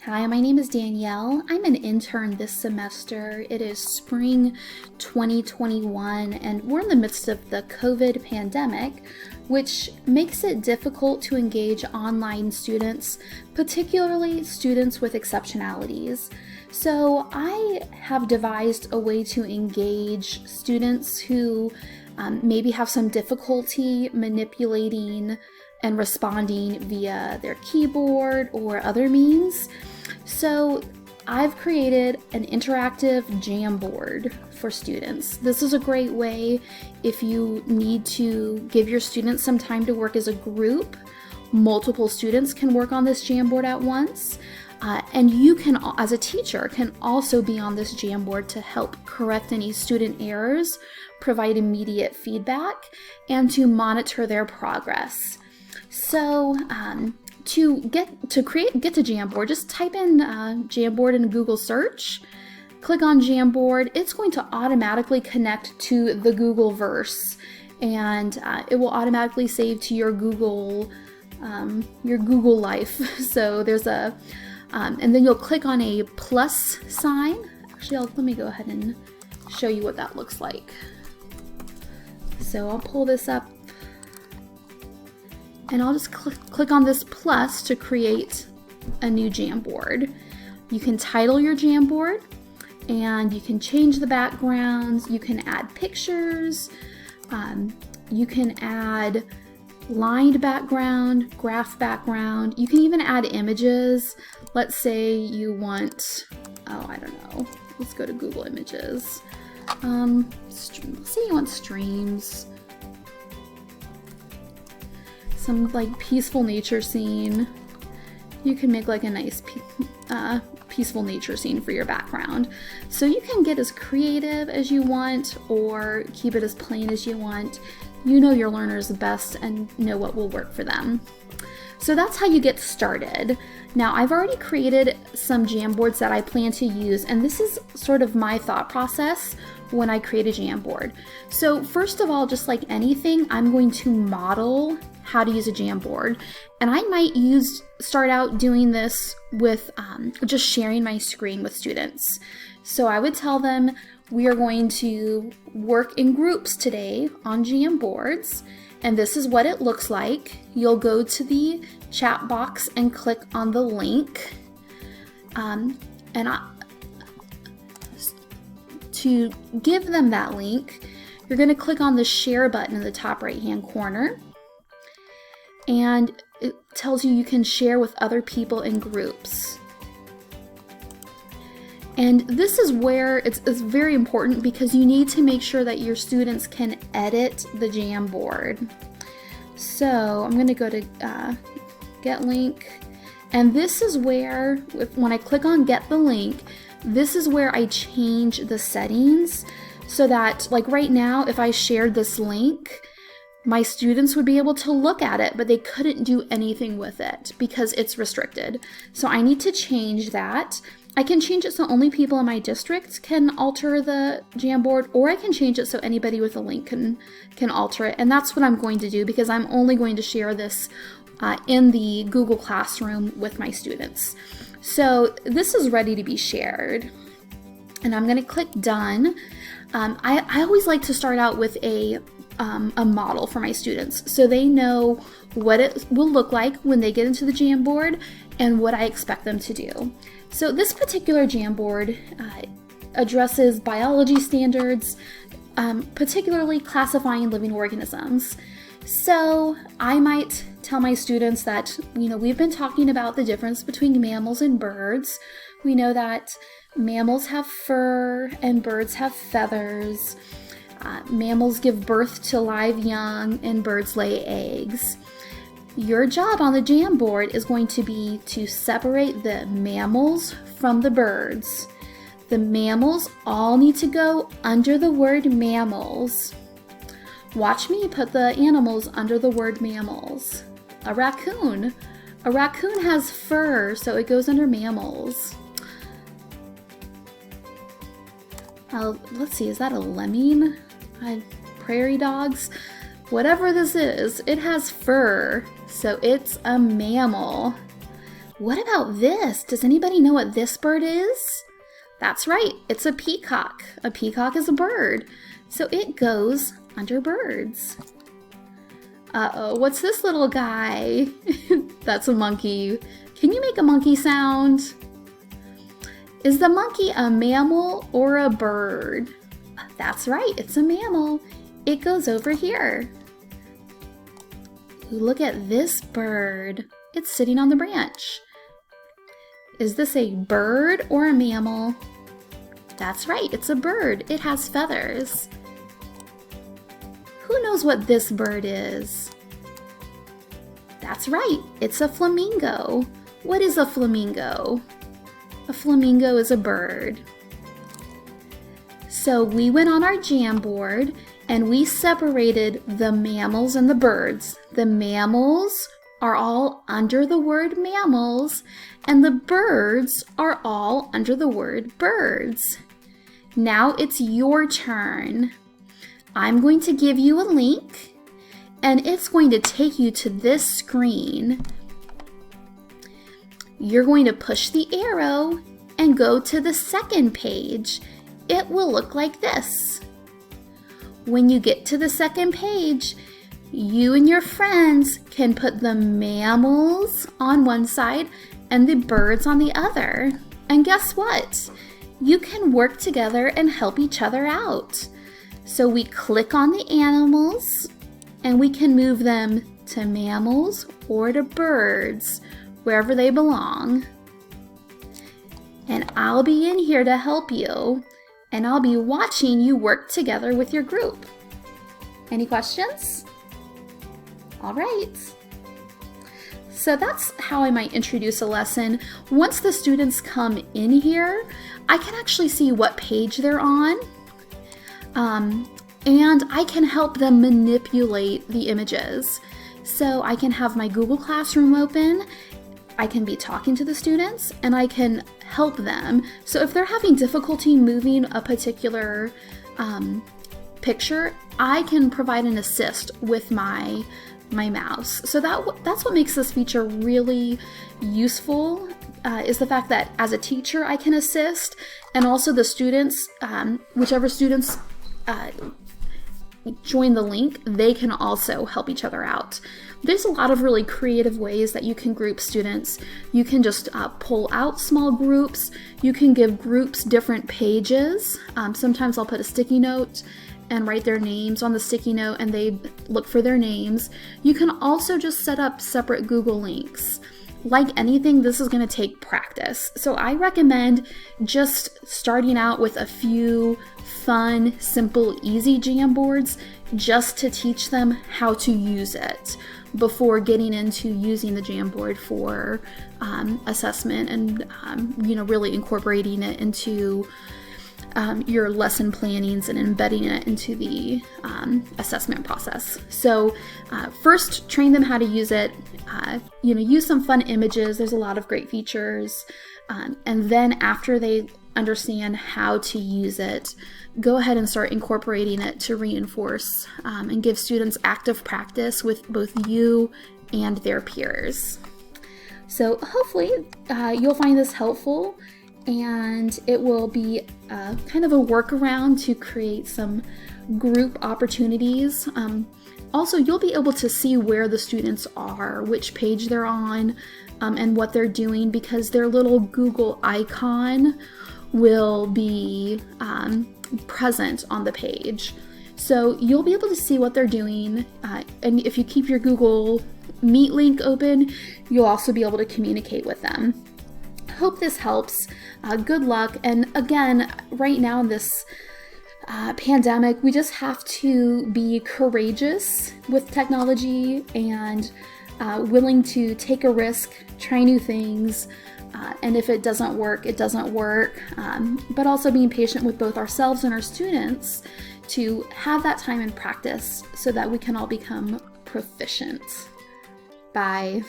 Hi, my name is Danielle. I'm an intern this semester. It is spring 2021, and we're in the midst of the COVID pandemic, which makes it difficult to engage online students, particularly students with exceptionalities. So I have devised a way to engage students who maybe have some difficulty manipulating and responding via their keyboard or other means. So I've created an interactive Jamboard for students. This is a great way if you need to give your students some time to work as a group. Multiple students can work on this Jamboard at once. And you can, as a teacher, can also be on this Jamboard to help correct any student errors, provide immediate feedback, and to monitor their progress. So to get to Jamboard, just type in Jamboard in Google search, click on Jamboard. It's going to automatically connect to the Googleverse, and it will automatically save to your Google life. So there's a and then you'll click on a plus sign. Actually, let me go ahead and show you what that looks like. So I'll pull this up, and I'll just click on this plus to create a new Jamboard. You can title your Jamboard, and you can change the backgrounds. You can add pictures. You can add lined background, graph background. You can even add images. Let's say you want, I don't know. Let's go to Google Images. Let's say you want streams. Some like peaceful nature scene. You can make like a nice peaceful nature scene for your background. So you can get as creative as you want or keep it as plain as you want. You know your learners best and know what will work for them. So that's how you get started. Now I've already created some Jamboards that I plan to use, and this is sort of my thought process when I create a Jamboard. So first of all, just like anything, I'm going to model how to use a Jamboard. And I might start out doing this with just sharing my screen with students. So I would tell them, we are going to work in groups today on Jamboards, and this is what it looks like. You'll go to the chat box and click on the link. To give them that link, you're going to click on the share button in the top right hand corner, and it tells you can share with other people in groups. And this is where it's very important, because you need to make sure that your students can edit the Jamboard. So I'm going to go to get link, and this is where, when I click on get the link, this is where I change the settings so that, like right now, if I shared this link, my students would be able to look at it, but they couldn't do anything with it because it's restricted. So I need to change that. I can change it so only people in my district can alter the Jamboard, or I can change it so anybody with a link can alter it. And that's what I'm going to do, because I'm only going to share this in the Google Classroom with my students. So this is ready to be shared, and I'm going to click done. I always like to start out with a model for my students so they know what it will look like when they get into the Jamboard and what I expect them to do. So this particular Jamboard addresses biology standards, particularly classifying living organisms. So I might tell my students that, we've been talking about the difference between mammals and birds. We know that mammals have fur and birds have feathers. Mammals give birth to live young and birds lay eggs. Your job on the Jamboard is going to be to separate the mammals from the birds. The mammals all need to go under the word mammals. Watch me put the animals under the word mammals. A raccoon. A raccoon has fur, so it goes under mammals. Let's see, is that a lemming? Prairie dogs? Whatever this is, it has fur, so it's a mammal. What about this? Does anybody know what this bird is? That's right, it's a peacock. A peacock is a bird, so it goes under birds. Uh-oh, what's this little guy? That's a monkey. Can you make a monkey sound? Is the monkey a mammal or a bird? That's right, it's a mammal. It goes over here. Look at this bird. It's sitting on the branch. Is this a bird or a mammal? That's right, it's a bird. It has feathers. Who knows what this bird is? That's right, it's a flamingo. What is a flamingo? A flamingo is a bird. So we went on our Jamboard and we separated the mammals and the birds. The mammals are all under the word mammals, and the birds are all under the word birds. Now it's your turn. I'm going to give you a link, and it's going to take you to this screen. You're going to push the arrow and go to the second page. It will look like this. When you get to the second page, you and your friends can put the mammals on one side and the birds on the other. And guess what? You can work together and help each other out. So we click on the animals and we can move them to mammals or to birds, wherever they belong. And I'll be in here to help you, and I'll be watching you work together with your group. Any questions? All right. So that's how I might introduce a lesson. Once the students come in here, I can actually see what page they're on, and I can help them manipulate the images. So I can have my Google Classroom open, I can be talking to the students, and I can help them. So if they're having difficulty moving a particular picture, I can provide an assist with my mouse. So that's what makes this feature really useful, is the fact that as a teacher I can assist, and also the students, whichever students join the link, they can also help each other out. There's a lot of really creative ways that you can group students. You can just pull out small groups. You can give groups different pages. Sometimes I'll put a sticky note and write their names on the sticky note, and they look for their names. You can also just set up separate Google links. Like anything, this is going to take practice. So I recommend just starting out with a few fun, simple, easy Jamboards just to teach them how to use it before getting into using the Jamboard for assessment and really incorporating it into your lesson plannings and embedding it into the assessment process. So first, train them how to use it. Use some fun images. There's a lot of great features. And then after they understand how to use it, go ahead and start incorporating it to reinforce and give students active practice with both you and their peers. So hopefully you'll find this helpful, and it will be kind of a workaround to create some group opportunities. Also, you'll be able to see where the students are, which page they're on, and what they're doing, because their little Google icon will be present on the page. So you'll be able to see what they're doing, and if you keep your Google Meet link open, you'll also be able to communicate with them. Hope this helps. Good luck. And again, right now in this pandemic, we just have to be courageous with technology and willing to take a risk, try new things, and if it doesn't work, it doesn't work. But also being patient with both ourselves and our students to have that time and practice so that we can all become proficient. Bye.